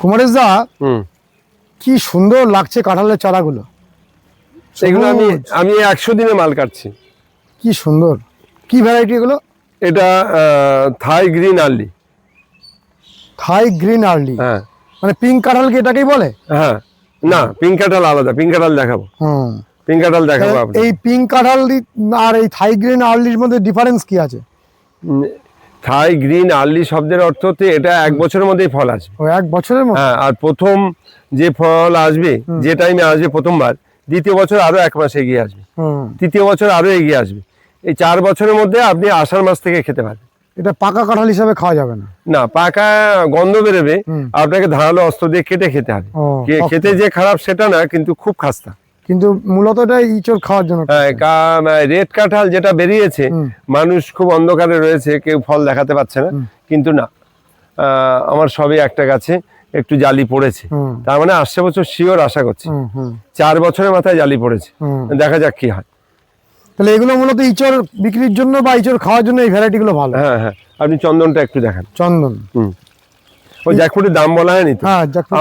কুমারেশ দা, কি সুন্দর লাগছে কাঁঠালের চারাগুলো। এগুলো আমি 100 দিনে মাল কাটছি। কি সুন্দর, কি ভ্যারাইটি এগুলো? এটা থাই গ্রিন আর্লি। থাই গ্রিন আর্লি, হ্যাঁ, মানে পিঙ্ক কাঁঠাল কি এটাকেই বলে? হ্যাঁ, না পিঙ্ক কাঁঠাল আলাদা, পিঙ্ক কাঁঠাল দেখাবো। পিঙ্ক কাঁঠাল দেখাবো আপনি। এই পিঙ্ক কাঁঠাল আর এই থাই গ্রিন আর্লির মধ্যে ডিফারেন্স কি আছে? থাই গ্রিন আর্লি শব্দের অর্থ হচ্ছে এটা 1 বছরের মধ্যেই ফল আসবে। ও 1 বছরের মধ্যে? হ্যাঁ, আর প্রথম যে ফল আসবে, যে টাইমে আসবে প্রথমবার, দ্বিতীয় বছর আরো 1 মাস এগিয়ে আসবে, তৃতীয় বছর আরো এগিয়ে আসবে। এই 4 বছরের মধ্যে আপনি আষাঢ় মাস থেকে খেতে পারবেন। এটা পাকা কাঁঠাল হিসাবে খাওয়া যাবে না? না, পাকা গন্ধ বেরোবে, আপনাকে ধারালো অস্ত্র দিয়ে কেটে খেতে হবে। খেতে যে খারাপ সেটা না, কিন্তু খুব খাস্তা। কিন্তু মূলত এটা ইঁচড় খাওয়ার জন্য। রেড কাঁঠাল যেটা বেরিয়েছে, মানুষ খুব অন্ধকারে রয়েছে, কেউ ফল দেখাতে পারছে না, কিন্তু না, আমার সবই একটা গাছে একটু জালি পড়েছে, তার মানে আসছে বছর শিওর আশা করছি। 4 বছরের মাথায় জালি পড়েছে, দেখা যাক কি হয়। তাহলে এগুলো মূলত ইঁচড় বিক্রির জন্য বা ইঁচড় খাওয়ার জন্য এই ভ্যারাইটি গুলো ভালো। হ্যাঁ হ্যাঁ, আপনি চন্দনটা একটু দেখান। চন্দন, ওই জ্যাকফ্রুটের দাম বলা হয়নি তো?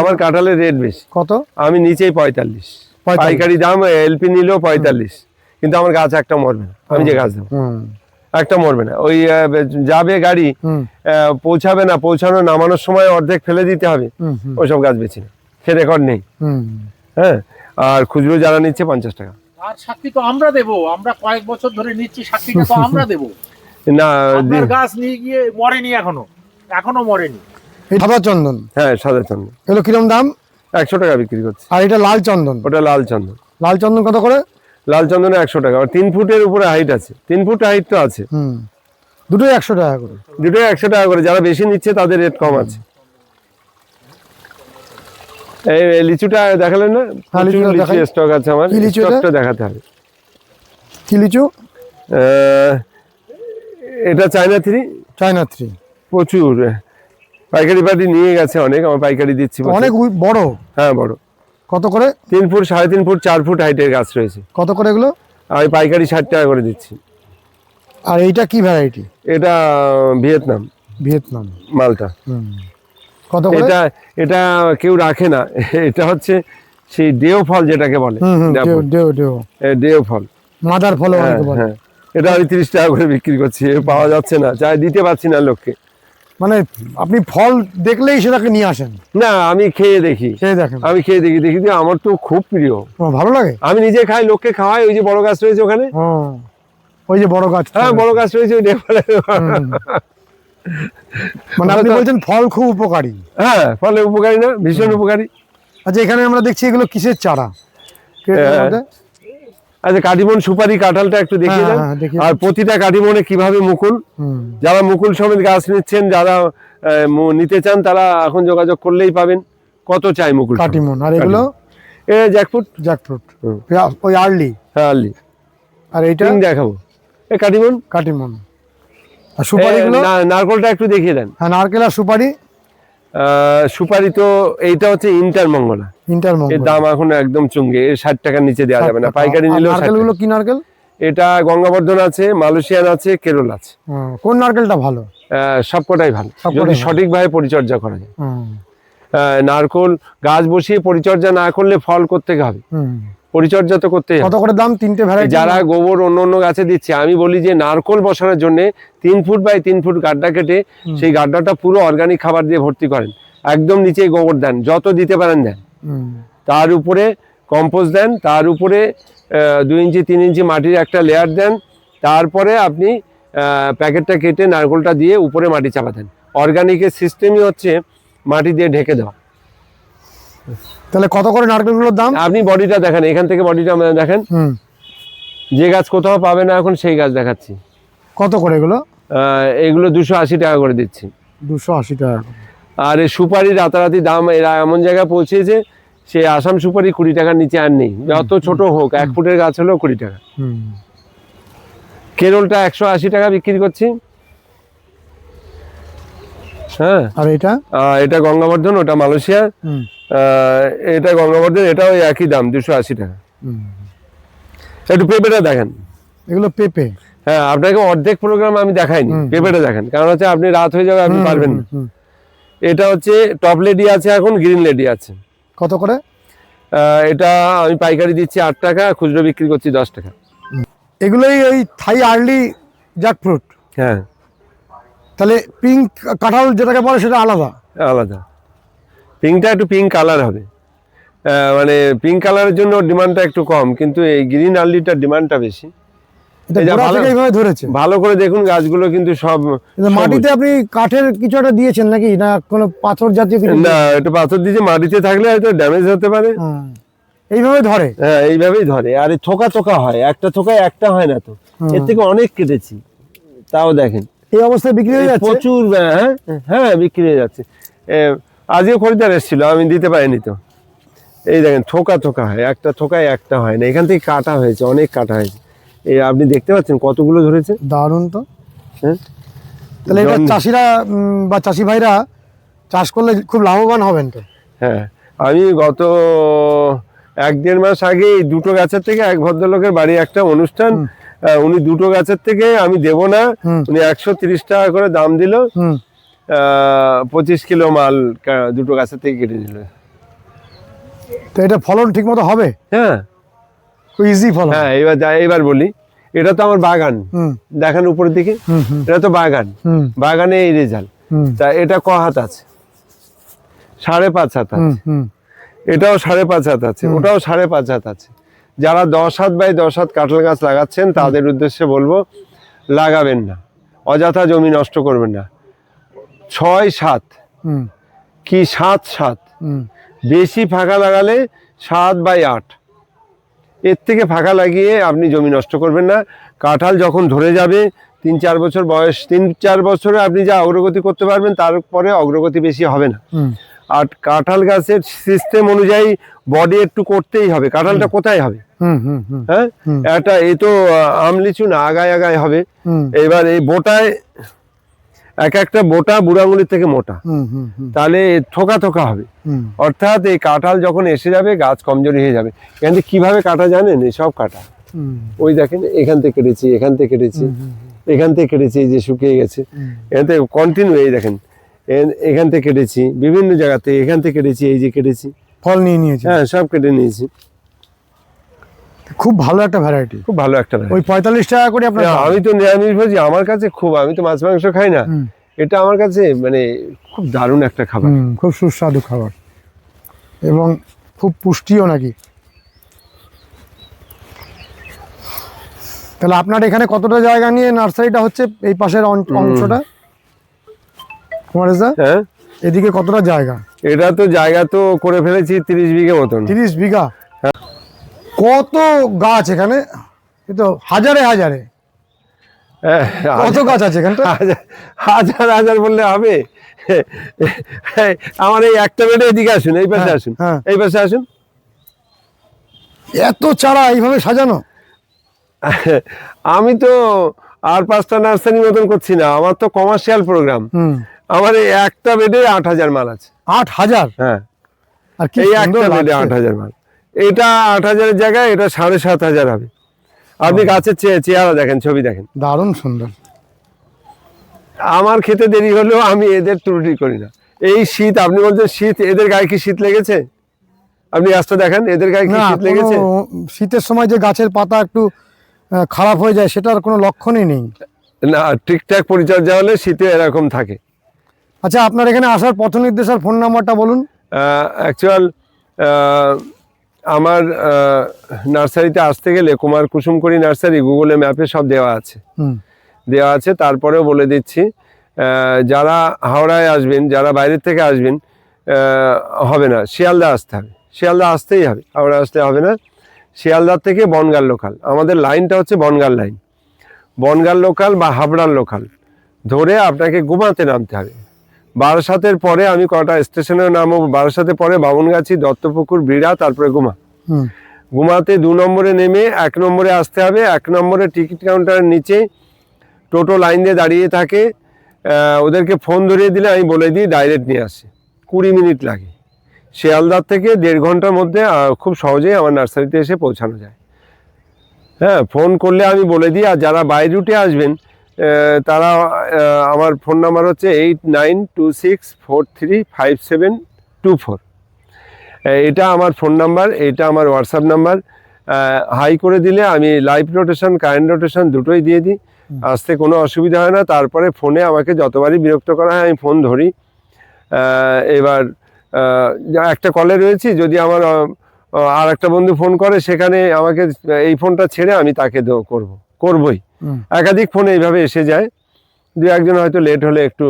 আমার কাঁঠালের রেট বেশি। কত? আমি নিচেই 45, পাইকারি দাম এলপি নিলেও 45, কিন্তু আমার গাছ একটা মরবে না। আমি যে গাছ দেবো একটা মরবে না। ওই যাবে গাড়ি, পৌঁছাবে না, পৌঁছানো নামানোর সময় অর্ধেক ফেলে দিতে হবে, ওইসব গাছ বেশি না, সে রেকর্ড নেই। হ্যাঁ, আর খুচরো যারা নিচ্ছে 50 টাকা। আর সাক্ষী তো আমরা দেবো, আমরা কয়েক বছর ধরে নিচ্ছি, সাক্ষীটা তো আমরা দেবো না। আপনার গাছ নিয়ে গিয়ে মরেনি, এখনো মরেনি। সাদা চন্দন? হ্যাঁ, সাদা চন্দন। এগুলো কিরকম দাম? 100 টাকা বিক্রি করছে। আর এটা লাল চন্দন? ওটা লাল চন্দন। লাল চন্দন কত করে? লাল চন্দনে 100 টাকা। 3 ফুটের উপরে হাইট আছে, 3 ফুট হাইট তো আছে। দুটোই 100 টাকা করে? দুটোই 100 টাকা করে। যারা বেশি নিচ্ছে তাদের রেট কম আছে। এই লিচুটা দেখালেন না? লিচু স্টক আছে আমার, স্টকটা দেখাতে হবে। কি লিচু? এটা চায়না 3। চায়না 3 প্রচুর পাইকারি পার্টি নিয়ে গেছে অনেক, আমার পাইকারি দিচ্ছি। অনেক বড়? হ্যাঁ, বড়। কত করে? 3 ফুট, 3.5 ফুট, 4 ফুট হাইটের গাছ রয়েছে। কত করে এগুলো? আমি পাইকারি 60 টাকা করে দিচ্ছি। আর এইটা কি ভ্যারাইটি? এটা ভিয়েতনাম। ভিয়েতনাম মালটা। কত করে? এটা কেউ রাখে না। এটা হচ্ছে সেই ডেও ফল যেটাকে বলে, ডেও ফল, মাদার ফল অনেকে বলে। এটা আমি 30 টাকা করে বিক্রি করছি। পাওয়া যাচ্ছে না, চাই দিতে পারছি না লোককে। মানে আপনি ফল দেখলেই সেটাকে নিয়ে আসেন? না, আমি খেয়ে দেখি। আমি খেয়ে দেখি, আমার তো খুব প্রিয়, ভালো লাগে। আমি নিজে খাই, লোককে খাওয়াই। ওই যে বড় গাছ রয়েছে ওখানে, ওই যে বড় গাছ। হ্যাঁ, বড় গাছ রয়েছে। মানে আপনি বলছেন ফল খুব উপকারী? হ্যাঁ, ফলে উপকারী না, ভীষণ উপকারী। আচ্ছা, এখানে আমরা দেখছি এগুলো কিসের চারা? আচ্ছা, কাটিমন সুপারি কাঁঠালটা একটু দেখিয়ে দেন। আর প্রতিটা কাটিমনে কিভাবে মুকুল, যারা মুকুল সমেত গাছ নিচ্ছেন, যারা নিতে চান, তারা এখন যোগাযোগ করলেই পাবেন। কত চাই মুকুল কাটিমন? আর এগুলো? জ্যাকফ্রুট। ওই আর্লি? হ্যাঁ, আর্লি। আর এইটা দেখাবো, এই কাটিমন। আর সুপারি গুলো? নারকেলটা একটু দেখিয়ে দেন। হ্যাঁ, নারকেল আর সুপারি। সুপারি তো এইটা হচ্ছে ইন্টারমঙ্গলা। এর দাম এখন একদম চুঙ্গে, 60 টাকার নিচে দেওয়া যাবে না, পাইকারি নিলেও। নারকেলগুলো কি নারকেল? এটা গঙ্গাবর্ধন আছে, মালয়েশিয়ান আছে, কেরল আছে। কোন নারকেলটা ভালো? সবকটাই ভালো, যদি সঠিকভাবে পরিচর্যা করা যায়। নারকেল গাছ বসিয়ে পরিচর্যা না করলে ফল কোত্থেকে হবে? পরিচর্যা তো করতেই হবে। কত করে দাম? 3টে ভ্যারাইটি। যারা গোবর অন্য গাছে দিচ্ছে, আমি বলি যে নারকেল বসানোর জন্য 3 ফুট বাই 3 ফুট গাড্ডা কেটে সেই গাড্ডাটা পুরো অর্গানিক খাবার দিয়ে ভর্তি করেন। একদম নিচে গোবর দেন, যত দিতে পারেন দেন। তার উপরে কম্পোস্ট দেন, তার উপরে 2 ইঞ্চি 3 ইঞ্চি মাটির একটা লেয়ার দেন। তারপরে আপনি প্যাকেটটা কেটে নারকেলটা দিয়ে উপরে মাটি চাপা দেন। অর্গানিকের সিস্টেমই হচ্ছে মাটি দিয়ে ঢেকে দেওয়া। তাহলে কত করে নারকেলগুলোর দাম? আপনি বডিটা দেখেন, এখান থেকে বডিটা দেখেন। যে গাছ কোথাও পাবে না এখন, সেই গাছ দেখাচ্ছি। কত করে এগুলো? এগুলো 280 টাকা করে দিচ্ছি। 280 টাকা। আর এই সুপারি রাতারাতি দাম এরা এমন জায়গায় পৌঁছেছে, সে আসাম সুপারি 20 টাকার নিচে আর নেই, যত ছোট হোক। 1 ফুটের গাছ হলেও 20 টাকা। কেরলটা 180 টাকা বিক্রি করছি। হ্যাঁ, আর এটা গঙ্গাবর্ধন, ওটা মালয়েশিয়া। এটা গঙ্গাবর্ধন, এটা ওই একই দাম, 280 টাকা। একটু পেঁপেটা দেখেন। এগুলো পেঁপে? হ্যাঁ, আপনাকে অর্ধেক প্রোগ্রাম আমি দেখাইনি, পেঁপেটা দেখেন। কারণ হচ্ছে আপনি রাত হয়ে যাবে, আপনি পারবেন না। এটা হচ্ছে টপ লেডি আছে, এখন গ্রিন লেডি আছে। কত করে? এটা আমি পাইকারি দিচ্ছি 8 টাকা, খুচরো বিক্রি করছি 10 টাকা। এগুলোই ওই থাই আর্লি জ্যাকফ্রুট। হ্যাঁ, তাহলে পিঙ্ক কাঁঠাল যেটাকে বলে সেটা আলাদা। আলাদা। পিঙ্কটা একটু পিঙ্ক কালার হবে, মানে পিঙ্ক কালারের জন্য ডিমান্ডটা একটু কম, কিন্তু এই গ্রিন আর্লিটার ডিমান্ডটা বেশি। এটা এই যে গোড়া ভালো- থেকে এইভাবে ধরেছে। ভালো করে দেখুন গাছগুলো কিন্তু সব কিন্তু মাটিতে আপনি কাঠের কিছু একটা দিয়েছেন নাকি, না কোনো পাথর জাতীয় কিছু? না, একটু পাথর দিয়ে মাটিতে থাকলে হয়তো ড্যামেজ হতে পারে। হ্যাঁ, এইভাবে ধরে। হ্যাঁ, এইভাবেই ধরে। আর এই থোকা থোকা হয়, একটা থোকায় একটা হয় না তো, এর থেকে অনেক কেটেছি, তাও দেখেন এই অবস্থায় বিক্রি হয়ে যাচ্ছে। প্রচুর। হ্যাঁ হ্যাঁ, বিক্রি হয়ে যাচ্ছে। আজকে খরিদ্দার এসেছিল, আমি দিতে পারিনি তো। এই দেখেন থোকা থোকা হয়, একটা থোকায় একটা হয় না, এখান থেকে কাটা হয়েছে, অনেক কাটা হয়েছে। এই আপনি দেখতে পাচ্ছেন কতগুলো ধরেছে। দারুণ তো। হ্যাঁ, তাহলে এটা জন- চাষিরা বা চাষি ভাইরা চাষ করলে খুব লাভবান হবেন তো। হ্যাঁ, আমি গত 1-1.5 মাস আগে এই দুটো গাছের থেকে, এক ভদ্রলোকের বাড়ি একটা অনুষ্ঠান, উনি দুটো গাছের থেকে আমি দেব না, উনি 130 টাকা করে দাম দিল, 25 কিলো মাল দুটো গাছের থেকে কেটে দিল। তো এটা ফলন ঠিক মতো হবে? হ্যাঁ খুব ইজি ফলন। হ্যাঁ, এবার বলি, এটা তো আমার বাগান, হুম দেখেন উপরের দিকে, হুম হুম এটা তো বাগান, হুম বাগানে এই রেজাল্ট। হুম তা এটা ক হাত আছে? 5.5 হাত আছে। হুম এটাও 5.5 হাত আছে, ওটাও 5.5 হাত আছে। যারা 10 হাত বাই 10 হাত কাঁঠাল গাছ লাগাচ্ছেন তাদের উদ্দেশ্যে বলবো, লাগাবেন না, অযথা জমি নষ্ট করবেন না। 6-7 হুম কি 7-7, হুম বেশি ফাঁকা লাগালে 7/8, এর থেকে ফাঁকা লাগিয়ে আপনি জমি নষ্ট করবেন না। কাঁঠাল যখন ধরে যাবে 3-4 বছর বয়স, 3-4 বছরে আপনি যা অগ্রগতি করতে পারবেন, তারপরে অগ্রগতি বেশি হবে না। হুম আর কাঁঠাল গাছের সিস্টেম অনুযায়ী বডি একটু করতেই হবে। কাঁঠালটা কোথায় হবে? হুম হুম হুম হ্যাঁ, একটা এ তো আম লিচু না, আগায় আগায় হবে। হুম এবার এই বোটায় এক একটা বোটা বুড়ো আঙুলির থেকে মোটা, হুম হুম হুম তাহলে থোকা থোকা হবে। হুম অর্থাৎ এই কাঁঠাল যখন এসে যাবে গাছ কমজোরি হয়ে যাবে। কিন্তু কিভাবে কাটা জানেন? সব কাটা হুম ওই দেখেন, এখান থেকে কেটেছি, এখান থেকে কেটেছি, এখান থেকে কেটেছি, এই যে শুকিয়ে গেছে, এখান থেকে কন্টিনিউ, এই দেখেন এখান থেকে কেটেছি, বিভিন্ন জায়গাতে এখান থেকে কেটেছি, এই যে কেটেছি, ফল নিয়ে নিয়েছে। হ্যাঁ সব কেটে নিয়েছি। খুব ভালো একটা ভ্যারাইটি। খুব ভালো একটা ওই 45 টাকা করে আপনার দাম। আমি তো নিরামিষ ভোজি, আমার কাছে খুব, আমি তো মাছ মাংস খাই না, হুম। এটা আমার কাছে মানে খুব দারুণ একটা খাবার। খুব সুস্বাদু খাবার এবং খুব পুষ্টিও নাকি। তাহলে আপনার এখানে কতটা জায়গা নিয়ে নার্সারিটা হচ্ছে? এই পাশের অংশটা কুমারেশ দা, হ্যাঁ, এদিকে কতটা জায়গা? এটা তো জায়গা তো করে ফেলেছি 30 বিঘে মতন। 30 বিঘা। কত গাছ এখানে? এ তো হাজারে হাজারে। হ্যাঁ, কত গাছ আছে এখানটা? হাজার হাজার বললে হবে? আমার এই একটা বেডে এদিকে আসুন, এই পাশে হ্যাঁ, আসুন, হ্যাঁ। এই পাশে আসুন। এত চারা এইভাবে সাজানো? আমি তো আর 5টা নার্সারি মতন করছি না, আমার তো কমার্শিয়াল প্রোগ্রাম। আমার এই একটা বেডে 8000 মাল আছে। 8000? হ্যাঁ, আর কি এই সুন্দর একটা বেডে লাগছে। 8000 মাল। এটা 8000-এর জায়গায় এটা 7500 হবে। আপনি গাছের চেহারা দেখেন, ছবি দেখেন, দারুণ সুন্দর। আমার খেতে দেরি হলেও আমি এদের ত্রুটি করি না। এই শীত, আপনি বলছেন শীত, এদের গায়ে কি শীত লেগেছে? আপনি গাছটা দেখেন, এদের গায়ে কি না, শীত লেগেছে? কোনো শীতের সময় যে গাছের পাতা একটু খারাপ হয়ে যায় সেটার কোনো লক্ষণই নেই। না, ঠিকঠাক পরিচর্যা হলে শীতে এরকম থাকে। আচ্ছা, আপনার এখানে আসার পথ নির্দেশ আর ফোন নাম্বারটা বলুন। অ্যাকচুয়াল আমার নার্সারিতে আসতে গেলে কুমার কুসুমকরি নার্সারি গুগলে ম্যাপে সব দেওয়া আছে, দেওয়া আছে। তারপরেও বলে দিচ্ছি, যারা হাওড়ায় আসবেন, যারা বাইরের থেকে আসবেন, হবে না, শিয়ালদা আসতে হবে, শিয়ালদা আসতেই হবে, হাওড়া আসতে হবে না। শিয়ালদার থেকে বনগাঁ লোকাল, আমাদের লাইনটা হচ্ছে বনগাঁ লাইন, বনগাঁ লোকাল বা হাবড়ার লোকাল ধরে আপনাকে গুমাতে নামতে হবে। বারাসাতের পরে আমি কটা স্টেশনের নামও, বারাসাতের পরে বামুনগাছি, দত্তপুকুর, বিড়া, তারপরে গুমা। গুমাতে 2 নম্বরে নেমে 1 নম্বরে আসতে হবে। 1 নম্বরে টিকিট কাউন্টারের নিচে টোটো লাইন দিয়ে দাঁড়িয়ে থাকে, ওদেরকে ফোন ধরিয়ে দিলে আমি বলে দিই, ডাইরেক্ট নিয়ে আসে। 20 মিনিট লাগে। শিয়ালদার থেকে 1.5 ঘন্টার মধ্যে খুব সহজেই আমার নার্সারিতে এসে পৌঁছানো যায়। হ্যাঁ, ফোন করলে আমি বলে দিই। আর যারা বাই রুটে আসবেন তারা আমার ফোন নাম্বার হচ্ছে 8926435724। এটা আমার ফোন নাম্বার, এটা আমার হোয়াটসঅ্যাপ নাম্বার। হাই করে দিলে আমি লাইভ রোটেশন, কারেন্ট রোটেশন দুটোই দিয়ে দিই, আসতে কোনো অসুবিধা হয় না। তারপরে ফোনে আমাকে যতবারই বিরক্ত করা হয় আমি ফোন ধরি। এবার একটা কলে রয়েছি, যদি আমার আর একটা বন্ধু ফোন করে সেখানে আমাকে এই ফোনটা ছেড়ে আমি তাকে করবই। একাধিক ফোন এইভাবে এসে যায়, দু একজন হয়তো লেট হলে একটু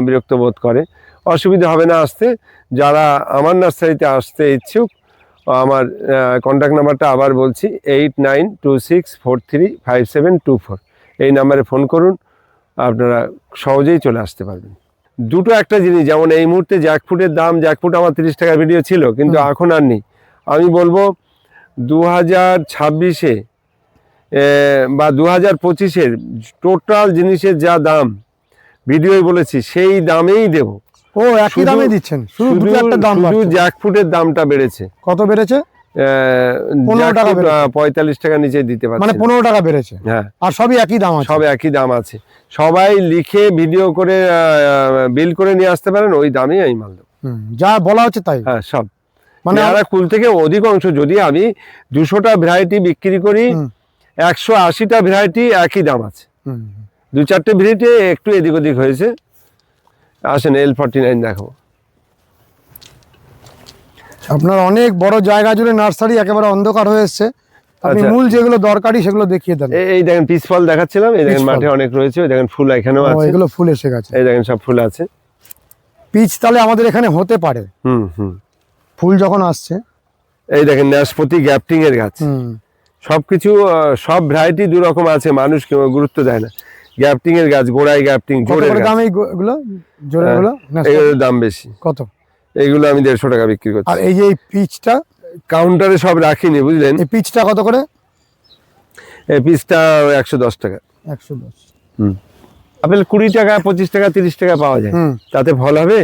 বিরক্ত বোধ করে, অসুবিধা হবে না আসতে। যারা আমার নার্সারিতে আসতে ইচ্ছুক, আমার কন্ট্যাক্ট নাম্বারটা আবার বলছি 8926435724। এই নাম্বারে ফোন করুন, আপনারা সহজেই চলে আসতে পারবেন। দুটো একটা জিনিস, যেমন এই মুহূর্তে জ্যাকফ্রুটের দাম, জ্যাকফ্রুট আমার 30 টাকা ভিডিও ছিল, কিন্তু এখন আর নেই। আমি বলবো 2026-এ বা 2025-এর টোটাল জিনিসের যা দাম ভিডিওয় বলেছি সেই দামেই দেব। ও একই দামে দিচ্ছেন? শুধু দুটো একটা দাম শুধু বাড়ছে। জ্যাকফ্রুটের দামটা বেড়েছে। কত বেড়েছে? 15 টাকা জ্যাকফ্রুট, বেড়েছে। 45 টাকা নিচে দিতে পারছি মানে না। 15 টাকা বেড়েছে। হ্যাঁ, আর সবই একই দাম আছে? সব একই দাম আছে। সবাই লিখে ভিডিও করে বিল করে নিয়ে আসতে পারেন, ওই দামেই আমি মাল দেবো। যা বলা হচ্ছে তাই? হ্যাঁ, সব। মানে পেয়ারা কুল থেকে অধিকাংশ, যদি আমি 200টা ভ্যারাইটি বিক্রি করি, 180টা ভ্যারাইটি একই দাম আছে। 2-4টে ভ্যারাইটি একটু এদিক ওদিক হয়েছে। আসেন L49 দেখাবো। আপনার অনেক বড় জায়গা জুড়ে নার্সারি, একেবারে অন্ধকার হয়ে এসছে। আপনি আচ্ছা। মূল যেগুলো দরকারি সেগুলো দেখিয়ে দেন। এই দেখেন পিস ফল দেখাচ্ছিলাম, এই দেখেন পিচ ফল। মাঠে অনেক রয়েছে, ওই দেখেন ফুল এখানেও ও, আছে, এগুলো ফুল এসে গেছে। এই দেখেন সব ফুল আছে। পিচ তাহলে আমাদের এখানে হতে পারে, ফুল যখন আসছে। এই দেখেন নাশপাতি গ্যাপটিং এর গাছ, সবকিছু সব ভ্যারাইটি দু রকম আছে, মানুষ কেউ গুরুত্ব দেয় না। গ্যাপটিং এর গাছ, গোড়ায় গ্যাপটিং, কত জোরের করে গাছ। দাম এইগুলো? জোরের গুলো এগুলোর দাম বেশি। কত? এইগুলো আমি 150 টাকা বিক্রি আর করছি। এই যে এই পিচটা কাউন্টারে সব রাখিনি, বুঝলেন। এই পিচটা কত করে? এই পিসটা 110 টাকা। 110। আপেল 20 টাকা, 25 টাকা, 30 টাকা পাওয়া যায়। তাতে ফল হবে?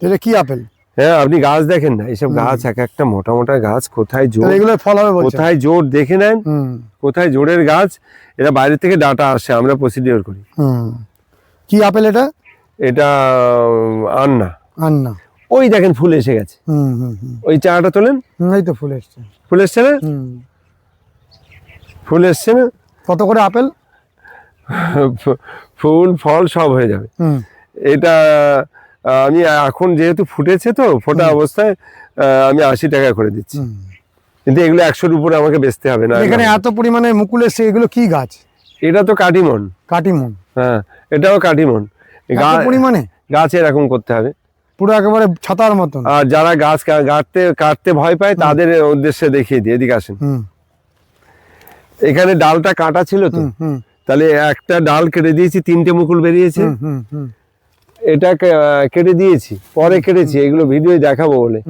তাহলে কি আপেল? হ্যাঁ, আপনি গাছ দেখেন না, এইসব গাছ এক একটা মোটা মোটা গাছ, কোথায় জোর, এগুলো ফল হবে বলছেন? কোথায় জোর দেখে নেন, কোথায় জোরের গাছ। এরা বাইরে থেকে ডাটা আসে, আমরা প্রসিডিওর করি। কি আপেল এটা? এটা আন্না। আন্না। ওই দেখেন ফুল এসে গেছে, ওই চারাটা তোলেন। এই তো ফুল এসছে। ফুল এসছে না? ফুল এসছে না? কত করে আপেল? ফুল ফল সব হয়ে যাবে। এটা আমি এখন যেহেতু ফুটেছে, তো ফোটা অবস্থায় আমি 80 টাকা করে দিচ্ছি, কিন্তু এগুলো 100-র উপরে আমাকে বেচতে হবে না। এখানে এত পরিমাণে মুকুল এসছে, এগুলো কি গাছ? এটা তো কাটিমন। কাটিমন? হ্যাঁ, এটাও কাটিমন। পরিমাণে গাছ এরকম করতে হবে, পুরো একেবারে ছাতার মতন। আর যারা গাছ কাটতে ভয় পায় তাদের উদ্দেশ্যে দেখিয়ে দিই, এদিকে আসেন। এখানে ডালটা কাটা ছিল তো, তাহলে একটা ডাল কেটে দিয়েছি, 3টে মুকুল বেরিয়েছে। এটা কেটে দিয়েছি, পরে কেটেছি, এগুলো ভিডিও দেখাবো বলে।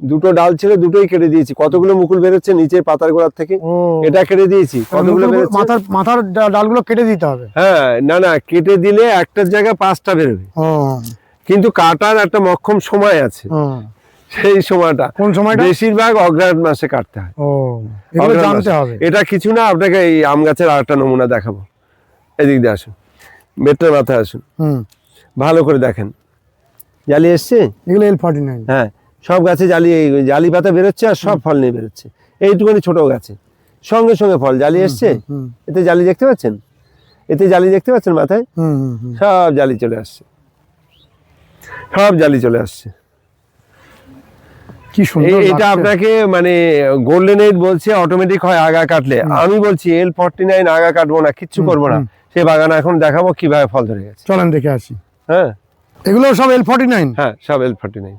2টো ডাল ছিল, দুটোই কেটে দিয়েছি। কতগুলো মুকুল বেরোচ্ছে নিচের পাতার গোড়ার থেকে, এটা কেটে দিয়েছি। কতগুলো বেরোচ্ছে? মাথার ডালগুলো কেটে দিতে হবে? হ্যাঁ, না কেটে দিলে একটার জায়গায় 5টা বেরোবে, কিন্তু কাটার একটা মক্ষম সময় আছে। সেই সময়টা কোন সময়টা? বেশিরভাগ অগ্রহায়ণ মাসে কাটতে হয়। এগুলো জানতে হবে। এটা কিছু না, আপনাকে এই আম গাছের আরেকটা নমুনা দেখাবো। এদিক দিয়ে আসুন, বেটার মাথায় আসুন, ভালো করে দেখেন। জালি এসছে? এগুলো L49? হ্যাঁ, সব গাছে জালি পাতা বেরোচ্ছে, আর সব ফল নিয়ে বেরোচ্ছে। এইটুকুনি ছোট গাছে সঙ্গে সঙ্গে ফল। জালি এসছে, এতে জালি দেখতে পাচ্ছেন? এতে জালি দেখতে পাচ্ছেন মাথায়? সব জালি চলে আসছে, সব জালি চলে আসছে। কি সুন্দর! এটা আপনাকে মানে গোল্ডেন এইড বলছে অটোমেটিক হয় আগা কাটলে, আমি বলছি L49 আগা কাটবো না, কিচ্ছু করবো না। সে বাগান এখন দেখাবো কিভাবে ফল ধরে গেছে। চলেন দেখে আসি। হ্যাঁ, এগুলো সব L49? হ্যাঁ, সব L49।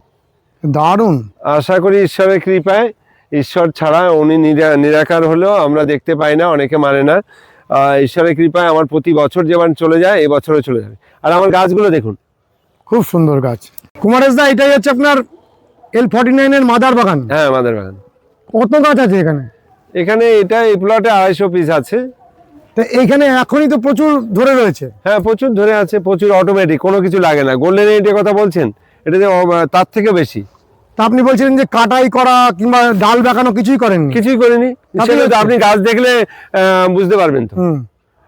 দারুণ। আশা করি ঈশ্বরের কৃপায়, ঈশ্বর ছাড়া উনি নিরাকার হলেও আমরা দেখতে পাই না, অনেকে মানে না। ঈশ্বরের কৃপায় আমার প্রতি বছর যেমন চলে যায়, এই বছরও চলে যাবে। আর আমার গাছগুলো দেখুন, খুব সুন্দর গাছ। কুমারেশ দা, এটাই হচ্ছে আপনার L49 এর মাদার বাগান? হ্যাঁ, আমাদের বাগান। কত গাছ আছে এখানে? এখানে এটা এই প্লটে 250 পিস আছে। তো এইখানে এখনই তো প্রচুর ধরে রয়েছে? হ্যাঁ, প্রচুর ধরে আছে, প্রচুর অটোমেটিক, কোনো কিছু লাগে না। গোল্ডেন এইডের কথা বলছেন, এটা তার থেকে বেশি। তা আপনি বলছিলেন যে কাটাই করা কিংবা ডাল বেঁকানো কিছুই করেননি? কিছুই করিনি। তাতেই হচ্ছে? আপনি গাছ দেখলে বুঝতে পারবেন তো।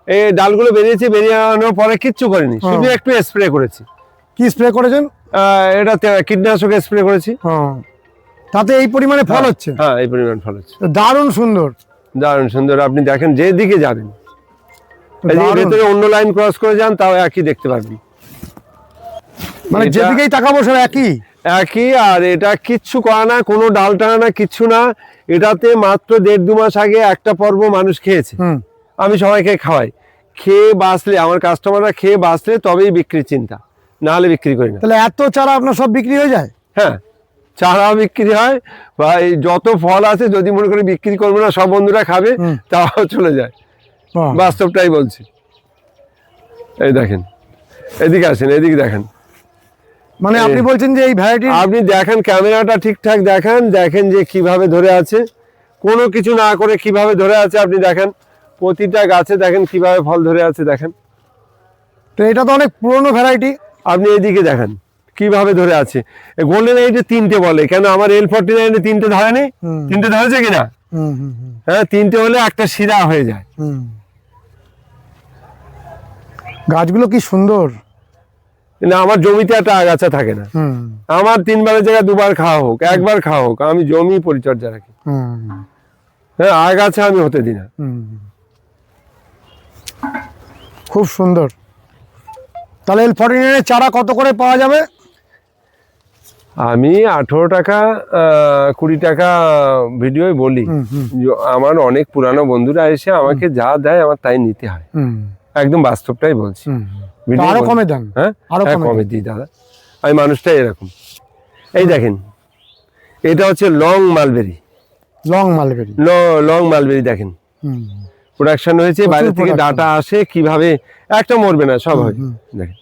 এই ডালগুলো বেরিয়েছে, বেরিয়ানোর পরে কিচ্ছু করিনি, শুধু একটু স্প্রে করেছি। কি স্প্রে করেছেন? এটা কীটনাশক স্প্রে করেছি। তাতে এই পরিমাণে ফল হচ্ছে? হ্যাঁ, এই পরিমাণ ফল হচ্ছে। দারুণ সুন্দর, দারুণ সুন্দর। আপনি দেখেন যেদিকে যাবেন, এই যে দারুণ। ভেতরে অন্য লাইন ক্রস করে যান, তাও একই দেখতে পারবেন। মানে এটা- যেদিকেই তাকাবো সব একই। একই। আর এটা কিচ্ছু করা না, কোনো ডাল টানা না, কিচ্ছু না। এটাতে মাত্র 1.5-2 মাস আগে একটা পর্ব মানুষ খেয়েছে। আমি সবাইকে খাওয়াই, খেয়ে বাঁচলে, আমার কাস্টমাররা খেয়ে বাঁচলে তবেই বিক্রির চিন্তা, না হলে বিক্রি করি না। তাহলে এত চারা আপনার সব বিক্রি হয়ে যায়? হ্যাঁ, চারা বিক্রি হয়, বা এই যত ফল আছে যদি মনে করে বিক্রি করবো না, সব বন্ধুরা খাবে, তাও চলে যায়। বাহ। বাস্তবটাই বলছি। এই দেখেন, এদিকে আসেন, এদিকে দেখেন। মানে আপনি বলছেন যে এই ভ্যারাইটি, আপনি দেখেন, ক্যামেরাটা ঠিকঠাক দেখেন, দেখেন যে কিভাবে ধরে আছে, কোনো কিছু না করে কিভাবে ধরে আছে। আপনি দেখেন প্রতিটা গাছে দেখেন কিভাবে ফল ধরে আছে, দেখেন। তো এটা তো অনেক পুরনো ভ্যারাইটি। আপনি এদিকে দেখেন কিভাবে ধরে আছে। গোল্ডেন এইটে 3টে বলে, কেন আমার L49 3টে ধরেনি? 3টে ধরেছে কিনা? হ্যাঁ, 3টে হলে একটা শিরা হয়ে যায়। গাছগুলো কি সুন্দর। না, আমার জমিতে একটা আগাছা থাকে না। আমার 3 বারের জায়গায় 2 বার খাওয়া হোক, 1 বার খাওয়া হোক, আমি জমি পরিচর্যা রাখি। হ্যাঁ, আগাছা আমি হতে দিই না। খুব সুন্দর। তাহলে L49 এর চারা কত করে পাওয়া যাবে? আমি 18 টাকা 20 টাকা ভিডিওয় বলি। আমার অনেক পুরানো বন্ধুরা এসে আমাকে যা দেয় আমার তাই নিতে হয়, একদম বাস্তবটাই বলছি। আরো কমে দেন? হ্যাঁ, আরো কমে দিই দাদা, আমি মানুষটাই এরকম। এই দেখেন, এটা হচ্ছে long mulberry. Long mulberry. Long mulberry দেখেন, প্রোডাকশন হয়েছে, বাইরে থেকে ডাটা আসে, কিভাবে একটা মরবে না, সব হয়। দেখেন,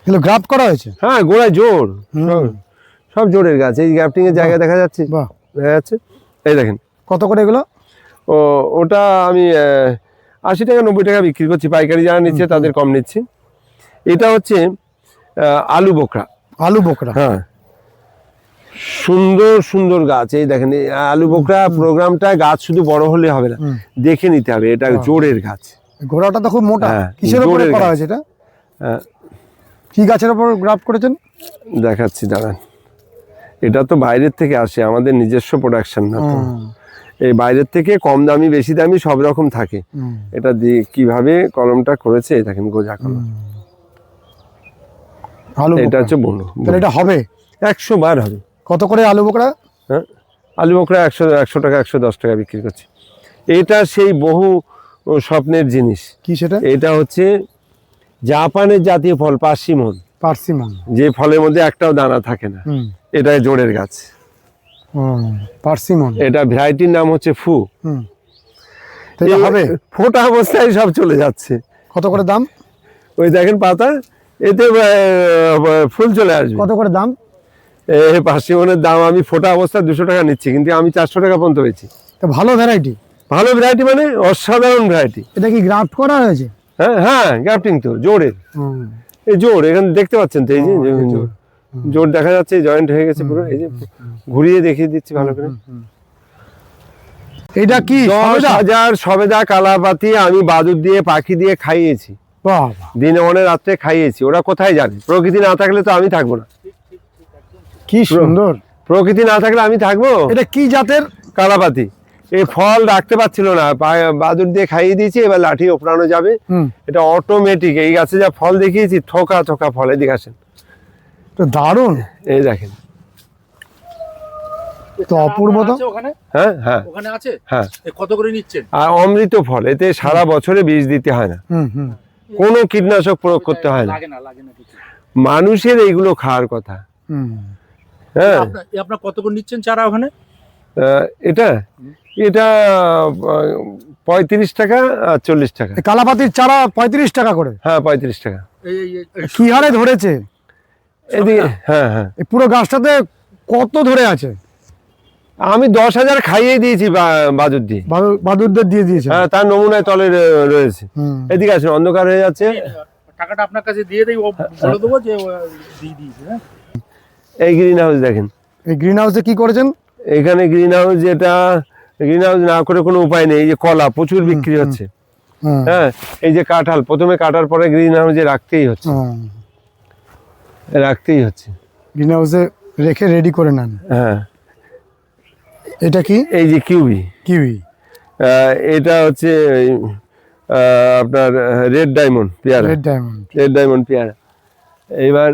এগুলো গ্রাফট করা হয়েছে? হ্যাঁ, গোড়ায় জোর, সব জোরের গাছ। এই গ্রাফটিং এর জায়গা দেখা যাচ্ছে, বাহ, দেখা যাচ্ছে। এই দেখেন, কত করে এগুলো? ওটা আমি 80 টাকা 90 টাকা বিক্রি করছি, পাইকারি যারা নিচ্ছে তাদের কম নিচ্ছি। এটা হচ্ছে আলু বোকরা। আলু বোকরা? হ্যাঁ, সুন্দর সুন্দর গাছ। এই দেখেন, এই আলু বোকরা প্রোগ্রামটা, গাছ শুধু বড় হলে হবে না, দেখে নিতে হবে। এটা জোরের গাছ। গোড়াটা তো খুব মোটা। হ্যাঁ, কিসের উপরে জোরের করা গাছ। হয়েছে এটা? হ্যাঁ, কি গাছের উপর গ্রাফট করেছেন? দেখাচ্ছি দাঁড়ান। এটা তো বাইরের থেকে আসে, আমাদের নিজস্ব প্রোডাকশন না তো। এই বাইরের থেকে কম দামি বেশি দামি সব রকম থাকে। এটা দিয়ে কিভাবে কলমটা করেছে, দেখেন, গোজা কলম। আলু এটা হচ্ছে বনু। তাহলে এটা হবে 100 বার হবে। কত করে আলু বোকরা? হ্যাঁ, আলু বোকরা 100 টাকা 110 টাকা বিক্রি করছে। এটা সেই বহু স্বপ্নের জিনিস। কি সেটা? এটা হচ্ছে জাপানের জাতীয় ফল, পার্সিমন। পার্সিমন, যে ফলের মধ্যে একটাও দানা থাকে না, এটা জোরের গাছ। পার্সিমন। এটা ভ্যারাইটির নাম হচ্ছে ফু। তো এটা হবে? ফোটা অবস্থায় সব চলে যাচ্ছে। কত করে দাম? ওই দেখেন পাতা, এতে ফুল চলে আসবে। কত করে দাম? এই পার্সিমনের দাম আমি ফোটা অবস্থায় 200 টাকা নিচ্ছি, কিন্তু আমি 400 টাকা পর্যন্ত পেয়েছি। তো ভালো ভ্যারাইটি? ভালো ভ্যারাইটি মানে অসাধারণ ভ্যারাইটি। এটা কি গ্রাফট করা হয়েছে? হ্যাঁ হ্যাঁ, গ্রাফটিং তো জোরের। এই জোর এখানে দেখতে পাচ্ছেন তো, এই যে জোর দেখা যাচ্ছে, জয়েন্ট হয়ে গেছে পুরো। এই যে ঘুরিয়ে দেখিয়ে দিচ্ছি ভালো করে। এটা কি 10,000 সবেদা কালাপাতি আমি বাদুর দিয়ে, পাখি দিয়ে খাইয়েছি। বাহ, দিনে মনে রাত্রে খাইয়েছি। ওরা কোথায় যাবে? প্রকৃতি না থাকলে তো আমি থাকবো না। কি সুন্দর। প্রকৃতি না থাকলে আমি থাকবো? এটা কি জাতের? কালাপাতি। এই ফল রাখতে পারছিল না, বাদুর দিয়ে খাইয়ে দিয়েছি, এবার লাঠি ওপরানো যাবে। এটা অটোমেটিক। এই গাছে যা ফল দেখিয়েছি, থোকা থোকা ফল। এদিকে আসেন, তো দারুণ। এই দেখেন, তো অপূর্ব তো। ওখানে? হ্যাঁ হ্যাঁ ওখানে আছে? হ্যাঁ। কত করে নিচ্ছেন? আর অমৃত ফল, এতে সারা বছরে বীজ দিতে হয় না, কোনো কীটনাশক প্রয়োগ করতে হয় না। লাগে না, লাগে না কিছু। মানুষের এইগুলো খাওয়ার কথা। হ্যাঁ, আপনার কত করে নিচ্ছেন চারা ওখানে? এটা এটা 35 টাকা আর 40 টাকা। কালাপাতির চারা 35 টাকা করে? হ্যাঁ, 35 টাকা। কি হারে ধরেছে এদিকে? হ্যাঁ হ্যাঁ, এই পুরো গাছটাতে কত ধরে আছে? আমি 10,000 খাইয়ে দিয়েছি বাদুর দিয়ে। বাদুরদের দিয়ে দিয়েছে? হ্যাঁ, তার নমুনায় তলে রয়েছে। এদিকে আসেন, অন্ধকার হয়ে যাচ্ছে। টাকাটা আপনার কাছে দিয়ে দেই, ও বলে দেবো যে দিয়ে দিয়েছে। হ্যাঁ, এই গ্রিন হাউস দেখেন। এই গ্রিন হাউসে কি করেছেন? এখানে গ্রিন হাউস, যেটা গ্রিন হাউস না করে কোনো উপায় নেই। এই যে কলা প্রচুর বিক্রি হচ্ছে, হুম। হ্যাঁ, এই যে কাঁঠাল প্রথমে কাটার পরে গ্রিন হাউসে রাখতেই হচ্ছে, রাখতেই হচ্ছে। গ্রিন হাউসে রেখে রেডি করে নেন। হ্যাঁ, এটা কি? এই যে কিউবি, কিউই। এটা হচ্ছে আপনার রেড ডায়মন্ড পেয়ারা, রেড ডায়মন্ড। রেড ডায়মন্ড পেয়ারা। এবার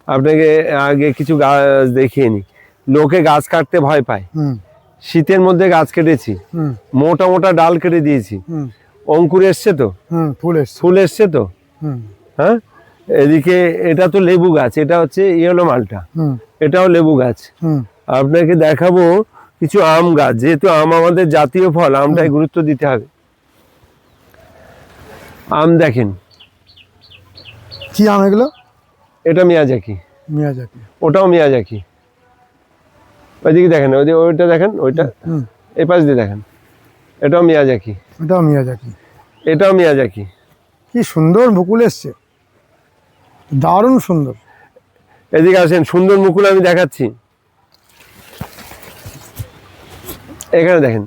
আপনাকে আগে কিছু গাছ দেখিয়ে নি। লোকে গাছ কাটতে ভয় পায়, হুম শীতের মধ্যে গাছ কেটেছি, হুম মোটা মোটা ডাল কেটে দিয়েছি, হুম অঙ্কুর এসছে তো, হুম, ফুল এসছে। ফুল এসছে তো। হুম হ্যাঁ, এদিকে এটা তো লেবু গাছ, এটা হচ্ছে ইয়েলো মালটা, হুম এটাও লেবু গাছ। হুম আপনাকে দেখাবো কিছু আম গাছ, যেহেতু আম আমাদের জাতীয় ফল, আমটাই গুরুত্ব দিতে হবে। আম দেখেন, কি আম এগুলো? এটা মিয়াজাকি, মিয়াজাকি। ওটাও মিয়াজাকি। ওইদিকে দেখেন, ওইটা দেখেন, ওইটা হুম, এই পাশ দিয়ে দেখেন, এটাও মিয়াজাকি, এটাও মিয়াজাকি। এটাও মিয়াজাকি। কি সুন্দর মুকুল এসছে, দারুণ সুন্দর। এদিকে আসেন, সুন্দর মুকুল আমি দেখাচ্ছি। এখানে দেখেন,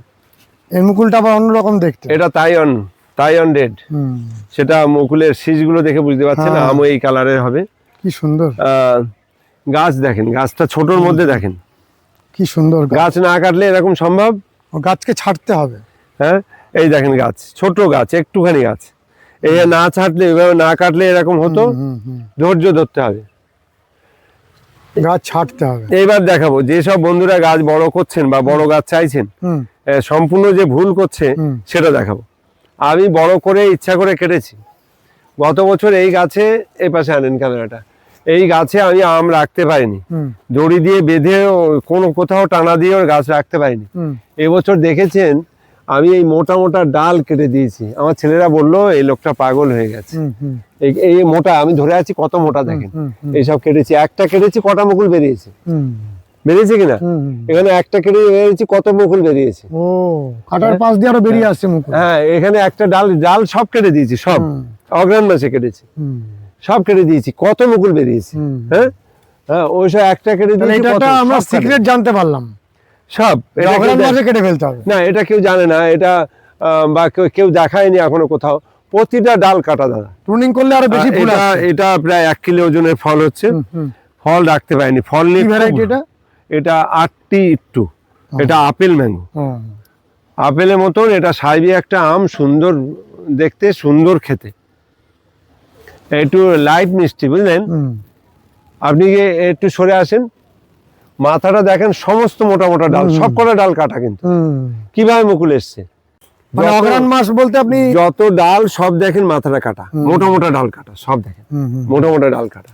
এই মুকুলটা আবার অন্যরকম দেখতে। এটা তাইওয়ান, তাইওয়ান রেড। হুম, সেটা মুকুলের শীষগুলো দেখে বুঝতে পারছেন, হ্যাঁ। আমও এই কালারের হবে। কি সুন্দর, গাছ দেখেন, গাছটা ছোটর মধ্যে দেখেন, কি সুন্দর গাছ। গাছ না কাটলে এরকম সম্ভব? ও গাছকে ছাড়তে হবে। হ্যাঁ, এই দেখেন গাছ, ছোট গাছ, একটুখানি গাছ, এই না ছাড়লে, এভাবে না কাটলে এরকম হতো। হুম হুম, ধৈর্য ধরতে হবে। গাছ ছাড়তে হবে। এইবার দেখাবো যেসব বন্ধুরা গাছ বড় করছেন বা বড় গাছ চাইছেন, হুম সম্পূর্ণ যে ভুল করছে হুম। সেটা দেখাবো। আমি বড় করে ইচ্ছা করে কেটেছি। গত বছর এই গাছে, এই পাশে আনেন ক্যামেরাটা, এই গাছে আমি আম রাখতে পারিনি, হুম দড়ি দিয়ে বেঁধে কোনো কোথাও টানা দিয়ে ওর গাছ রাখতে পারিনি। হুম এবছর দেখেছেন আমি এই মোটা মোটা ডাল কেটে দিয়েছি। আমার ছেলেরা বললো এই লোকটা পাগল হয়ে গেছে। হুম হুম এই মোটা, আমি ধরে আছি কত মোটা দেখেন। হুম হুম এইসব কেটেছি, একটা কেটেছি কটা মুকুল বেরিয়েছে, হুম বেরিয়েছে কিনা? হুম হুম। এখানে একটা কেটে বেরিয়েছি, কত মুকুল বেরিয়েছে। ও, কাটার পাশ দিয়ে আরো বেরিয়ে আসছে মুকুল। হ্যাঁ, এখানে একটা ডাল ডাল সব কেটে দিয়েছি, সব হুম। অগ্রহণ মাসে কেটেছি, হুম সব কেটে দিয়েছি, কত মুকুল বেরিয়েছে। হুম। হ্যাঁ হ্যাঁ, ওই সব একটা কেটে তাহলে দিয়েছি, এটা কত, একটা আমরা সব কাটা। সিক্রেট জানতে পারলাম, সব এটা কেউ অগ্রহণ দেখ- মাসে কেটে ফেলতে হবে। না, এটা কেউ জানে না, এটা বা কেউ দেখায়নি এখনো কোথাও। প্রতিটা ডাল কাটা দাদা। প্রুনিং করলে আরো বেশি ফুল এটা আসছে। এটা প্রায় 1 কিলো ওজনের ফল হচ্ছে। হুম, হুম। ফল রাখতে পারিনি, ফল নিয়ে কি খুব- ভ্যারাইটি এটা? এটা 8টি ইট্টু, এটা আপেল ম্যাঙ্গো। হুম, আপেলের মতন এটা সাইবি একটা আম, সুন্দর দেখতে, সুন্দর খেতে, একটু লাইট মিষ্টি, বুঝলেন? হুম। আপনি গিয়ে একটু সরে আসেন, মাথাটা দেখেন, সমস্ত মোটা মোটা ডাল, সব কটা ডাল কাটা, কিন্তু হুম। কিভাবে মুকুল এসছে। মানে যত- অগ্রহণ মাস বলতে আপনি যত ডাল সব দেখেন মাথাটা কাটা, মোটা মোটা ডাল কাটা, সব দেখেন হুম, হুম। মোটা মোটা ডাল কাটা।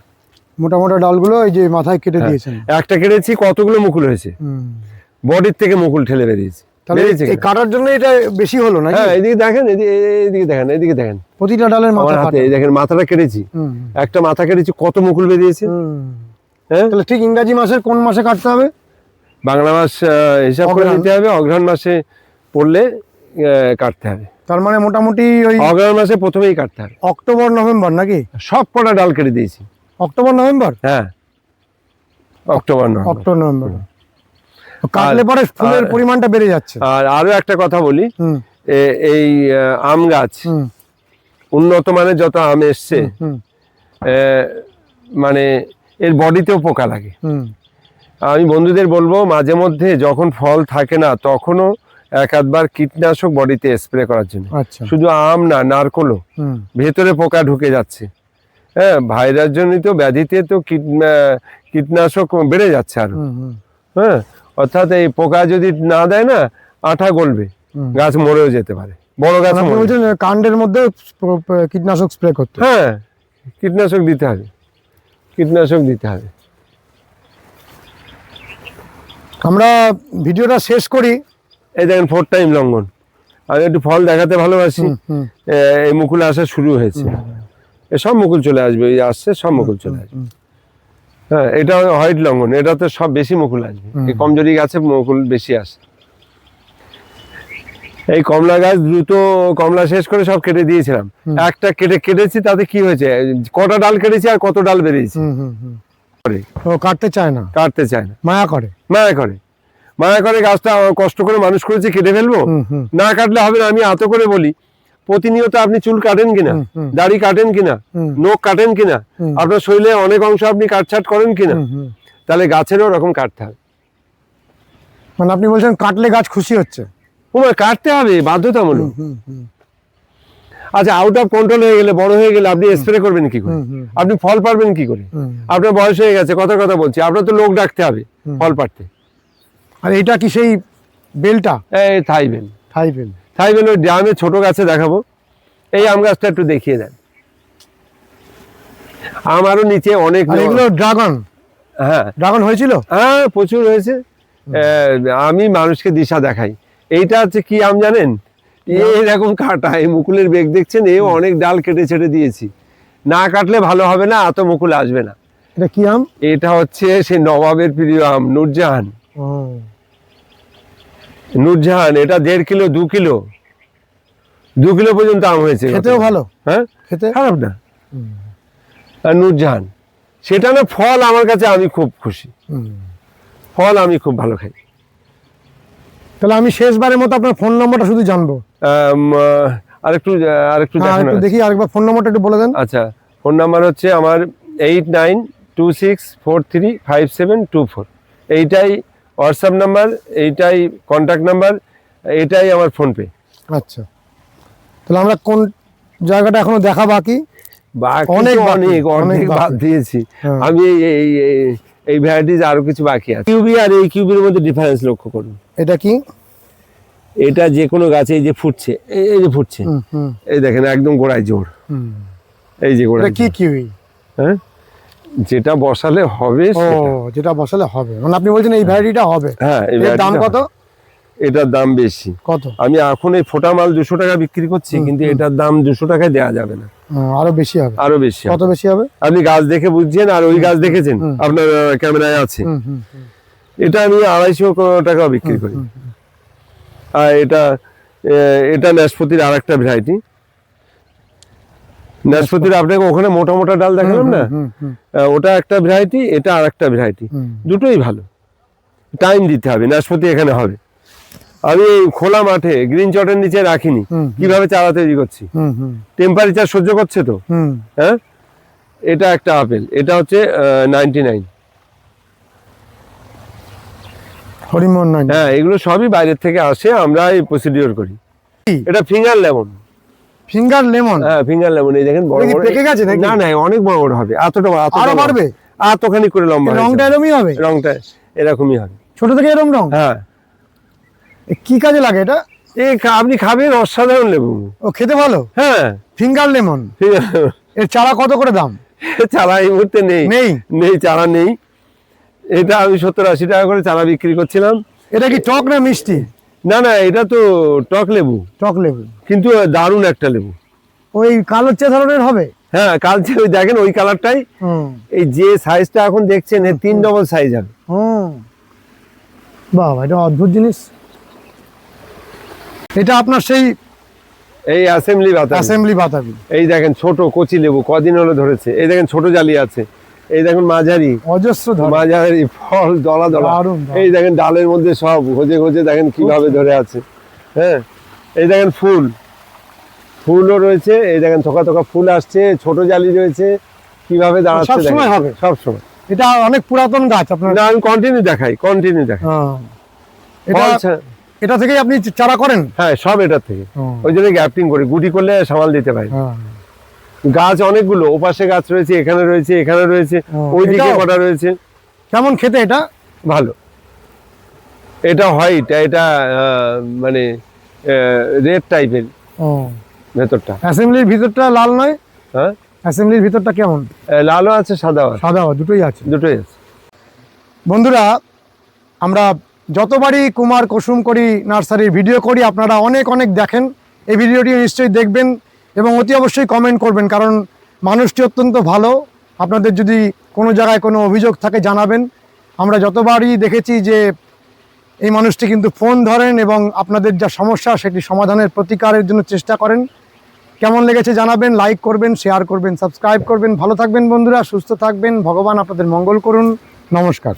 মোটা মোটা ডালগুলো এই যে মাথায় কেটে দিয়েছেন। একটা কেটেছি, কতগুলো মুকুল হয়েছে, হুম। বডির থেকে মুকুল ঠেলে বেরিয়েছে। তাহলে বেরিয়েছে এই কিনা? কাটার জন্য এটা বেশি হলো নাকি? হ্যাঁ, এদিকে দেখেন, এদিকে দেখেন, এদিকে দেখেন, প্রতিটা ডালের মাথা আমার হাতে কাটা। এই দেখেন, মাথাটা কেটেছি, হুম, একটা মাথা কেটেছি, কত মুকুল বেরিয়েছে। হুম। হ্যাঁ, তাহলে ঠিক ইংরাজি মাসের কোন মাসে কাটতে হবে? বাংলা মাস হিসাব করে অগ্রহায়ণ। নিতে হবে, অগ্রহণ মাসে পড়লে কাটতে হবে। তার মানে মোটামুটি ওই অগ্রহণ মাসে প্রথমেই কাটতে হবে। অক্টোবর নভেম্বর নাকি? সব কটা ডাল কেটে দিয়েছি। October November? হ্যাঁ, অক্টোবর নভেম্বর। October November. কাটলে পরে ফুলের আর- পরিমাণটা বেড়ে যাচ্ছে। আর আরো একটা কথা বলি, হুম এই আম গাছ, হুম উন্নত মানের যত আম এসছে, হুম মানে এর বডিতেও পোকা লাগে। হুম আমি বন্ধুদের বলবো, মাঝে মধ্যে যখন ফল থাকে না, তখনও এক আধবার কীটনাশক বডিতে স্প্রে করার জন্য। আচ্ছা। শুধু আম না, নারকলও, হুম ভেতরে পোকা ঢুকে যাচ্ছে। হ্যাঁ, ভাইরাস জনিত ব্যাধিতে তো কীটনাশক বেড়ে যাচ্ছে আরো। হুম হুম হ্যাঁ, অর্থাৎ এই পোকা যদি না দেয় না, আঠা গলবে, হুম। গাছ মরেও যেতে পারে, বড় গাছ। আপনি বলছেন কাণ্ডের মধ্যে কীটনাশক স্প্রে করতে? হ্যাঁ, কীটনাশক দিতে হবে, কীটনাশক দিতে হবে। আমরা ভিডিওটা শেষ করি। এই দেখেন 4 টাইম লঙ্ঘন। আমি একটু ফল দেখাতে ভালোবাসি। হুম এই মুকুল আসা শুরু হয়েছে, সব মুকুল চলে আসবে, এই আসছে, সব মুকুল চলে আসবে। হুম। হ্যাঁ, এটা হোয়াইট লঙ্ঘন, এটাতে সব বেশি মুকুল আসবে। এই কমজোরি গাছে মুকুল বেশি আসে। এই কমলা গাছ দ্রুত কমলা শেষ করে সব কেটে দিয়েছিলাম। একটা কেটেছি, তাতে কি হয়েছে, কটা ডাল কেটেছি আর কত ডাল বেরিয়েছে। হুম হুম হুম। ও কাটতে চায় না, কাটতে চায় না, মায়া করে। মায়া করে গাছটা কষ্ট করে মানুষ করেছি, কেটে ফেলবো, হুম হুম না কাটলে হবে না। আমি এত করে বলি, প্রতিনিয়ত আপনি চুল কাটেন কিনা, দাড়ি কাটেন কিনা, নখ কাটেন কিনা, আপনার শরীরে অনেক অংশ আপনি কাটছাট করেন কিনা, তাহলে গাছেরও ওরকম কাটতে হবে। মানে আপনি বলছেন কাটলে গাছ খুশি হচ্ছে? কাটতে হবে, বাধ্যতামূলক। আচ্ছা, আউট অফ কন্ট্রোল হয়ে গেলে, বড় হয়ে গেলে আপনি স্প্রে করবেন কি করে? আপনি ফল পারবেন কি করে? আপনার বয়স হয়ে গেছে, কথা বলছি, আপনার তো লোক ডাকতে হবে ফল পাড়তে। আর এটা কি সেই বেলটা? এই থাইবেন, থাইবেল ওই ড্রামে ছোট গাছে দেখাবো। এই আম গাছটা একটু দেখিয়ে দেন। আমারও নিচে অনেক, এগুলো ড্রাগন? হ্যাঁ, ড্রাগন হয়েছিল? হ্যাঁ, প্রচুর হয়েছে। আমি মানুষকে দিশা দেখাই। এইটা হচ্ছে কি আম জানেন? এরকম কাটা, এই মুকুলের বেগ দেখছেন, এও অনেক ডাল কেটে ছেটে দিয়েছি। না কাটলে ভালো হবে না, এত মুকুল আসবে না। এটা কি আম? এটা হচ্ছে সেই নবাবের প্রিয় আম, নূরজাহান। নূরজাহান, এটা 1.5 কিলো 2 কিলো 2 কিলো পর্যন্ত আম হয়েছে। খেতেও ভালো? হ্যাঁ, খেতে খারাপ না। আর নূরজাহান সেটা না, ফল আমার কাছে আমি খুব খুশি, ফল আমি খুব ভালো খাই। তাহলে আমি শেষবারের মতো আপনার ফোন নম্বরটা শুধু জানবো। আরেকটু দেখি, আরেকবার ফোন নম্বরটা একটু বলে দেন। আচ্ছা, ফোন নাম্বার হচ্ছে আমার 8926435724। এইটাই হোয়াটসঅ্যাপ নাম্বার, এইটাই কন্ট্যাক্ট নাম্বার, এইটাই আমার ফোনপে। আচ্ছা, তাহলে আমরা কোন জায়গাটা এখনো দেখা বাকি? অনেক বাদ দিয়েছি আমি। এই ভ্যারাইটিজ আরো কিছু বাকি আছে। কিউবি আর এই কিউবির মধ্যে ডিফারেন্স লক্ষ্য করুন। এটা কি? এটা যে কোনো গাছে এই যে ফুটছে, এই যে ফুটছে, এই দেখেন একদম গোড়ায় জোর। এই যে গোড়ায় কি কিউবি? হ্যাঁ, যেটা বসালে হবে। যেটা বসালে হবে, মানে আপনি বলছেন এই ভ্যারাইটিটা হবে? হ্যাঁ। এর দাম কত? এটার দাম বেশি। কত? আমি এখন এই ফোটা মাল 200 টাকা বিক্রি করছি, কিন্তু এটার দাম 200 টাকায় দেওয়া যাবে না, আরো বেশি হবে। আরো বেশি। কত বেশি হবে? আপনি গাছ দেখে বুঝছেন, আর ওই গাছ দেখেছেন আপনার ক্যামেরায় আছে। এটা আমি 250 টাকা বিক্রি করি। আর এটা নাশপাতির আর একটা ভ্যারাইটি। নাশপাতির আপনাকে ওখানে মোটা মোটা ডাল দেখালাম না, ওটা একটা ভ্যারাইটি, এটা আর একটা ভ্যারাইটি। দুটোই ভালো, টাইম দিতে হবে। নাশপাতি এখানে হবে। আমি খোলা মাঠে গ্রিন চটের নিচে রাখিনি, কিভাবে চারা তৈরি করছি। টেম্পারেচার সহ্য করছে তো। হ্যাঁ, এটা একটা আপেল, এটা হচ্ছে 99। হ্যাঁ, এগুলো সবই বাইরের থেকে আসে, আমরা এই প্রসিডিওর করি। এটা ফিঙ্গার লেমন। Finger lemon? হ্যাঁ, ফিঙ্গার লেমন। এই দেখেন বড় বড় পেকে গেছে নাকি? না, অনেক বড় বড় হবে। আরো বাড়বে? এতখানি করে লম্বা। রংটা এরকমই হবে? রংটা এরকমই হবে, ছোট থেকে এরকম রং? হ্যাঁ। কি কাজে লাগে এটা? আপনি খাবেন, অসাধারণ লেবু। ও খেতে ভালো? হ্যাঁ, ফিঙ্গার লেমন। এর চারা কত করে দাম? চারা এই মুহূর্তে নেই, চারা নেই। এটা আমি 70-80 টাকা করে চারা বিক্রি করছিলাম। এটা কি টক না মিষ্টি? না, এটা তো টক লেবু। টক লেবু, কিন্তু দারুণ একটা লেবু। ওই কালো চে ধরনের হবে? হ্যাঁ, কালচে, ওই দেখেন ওই কালারটাই। এই যে সাইজটা এখন দেখছেন, 3 ডবল সাইজ হবে। বাবা, এটা অদ্ভুত জিনিস। এটা আপনার সেই এই অ্যাসেম্বলি বাতাবি। এই দেখেন ছোট কচি লেবু, কদিন হলো ধরেছে। এই দেখেন ছোট জালি আছে। এই দেখুন মাঝারি, অজস্র মাঝারি ফল, দলা দলা। এই দেখেন ডালের মধ্যে সব ঘষে ঘষে দেখেন কিভাবে ধরে আছে। হ্যাঁ, এই দেখেন ফুলও রয়েছে। এই দেখেন থোকা থোকা ফুল আসছে, ছোট জালি রয়েছে, কিভাবে দাঁড়াচ্ছে। সবসময় হবে? সবসময়। এটা অনেক পুরাতন গাছ আপনার? না, আমি কন্টিনিউ দেখাই। এটা থেকেই আপনি চারা করেন? হ্যাঁ, সব এটা থেকে। ওই জন্য গ্যাপটিং করি, গুটি করলে সামাল দিতে পারি। গাছ অনেকগুলো, ওপাশে গাছ রয়েছে, এখানে রয়েছে, এখানে রয়েছে, ওইদিকে কটা রয়েছে। কেমন খেতে এটা? ভালো। এটা হোয়াইট, এটা মানে রেড টাইপের ভেতরটা। অ্যাসেম্বলির ভিতরটা লাল নয়? হ্যাঁ, অ্যাসেম্বলির ভিতরটা কেমন? লালও আছে, সাদাও দুটোই আছে। বন্ধুরা, আমরা যতবারই কুমার কুসুম করি নার্সারির ভিডিও করি, আপনারা অনেক দেখেন। এই ভিডিওটি নিশ্চয়ই দেখবেন এবং অতি অবশ্যই কমেন্ট করবেন, কারণ মানুষটি অত্যন্ত ভালো। আপনাদের যদি কোনো জায়গায় কোনো অভিযোগ থাকে জানাবেন। আমরা যতবারই দেখেছি যে এই মানুষটি কিন্তু ফোন ধরেন এবং আপনাদের যা সমস্যা সেটি সমাধানের প্রতিকারের জন্য চেষ্টা করেন। কেমন লেগেছে জানাবেন, লাইক করবেন, শেয়ার করবেন, সাবস্ক্রাইব করবেন। ভালো থাকবেন বন্ধুরা, সুস্থ থাকবেন, ভগবান আপনাদের মঙ্গল করুন। নমস্কার।